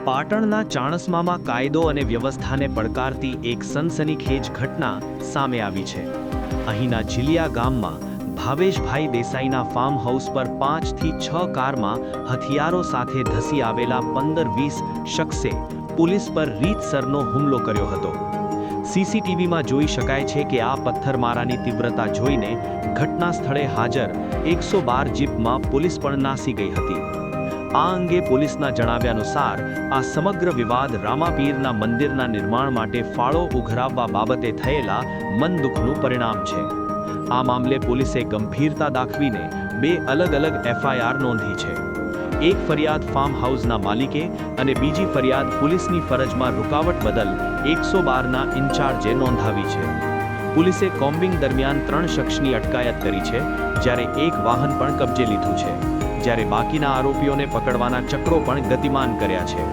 પાટણના ચાણસ્મામાં કાયદો અને વ્યવસ્થાને પડકારતી એક સનસનીખેજ ઘટના સામે આવી છે। અહીંના જીલિયા ગામમાં ભાવેશભાઈ દેસાઈના ફાર્મ હાઉસ પર 5 થી 6 કારમાં હથિયારો સાથે ધસી આવેલા 15-20 શખ્સે પોલીસ પર રીતસરનો હુમલો કર્યો હતો। સીસીટીવીમાં જોઈ શકાય છે કે આ પથ્થરમારાની તીવ્રતા જોઈને ઘટના સ્થળે હાજર 112 જીપમાં પોલીસ પણ નાસી ગઈ હતી। આ અંગે પોલીસના જણાવ્યા અનુસાર આ સમગ્ર વિવાદ રામાપીરના મંદિરના નિર્માણ માટે ફાળો ઉઘરાવવા બાબતે થયેલા મનદુખનું પરિણામ છે। આ મામલે પોલીસે ગંભીરતા દાખવીને 2 અલગ-અલગ એફઆઈઆર નોંધી છે। એક ફરિયાદ ફાર્મ હાઉસના માલિકે અને બીજી ફરિયાદ પોલીસની ફરજમાં રૂકાવટ બદલ 112ના ઇન્ચાર્જે નોંધાવી છે। પોલીસે કોમ્બિંગ દરમિયાન 3 શખ્સની અટકાયત કરી છે, જ્યારે એક વાહન પણ કબજે લીધું છે, જ્યારે બાકીના આરોપીઓને પકડવાના ચક્રો પણ ગતિમાન કર્યા છે।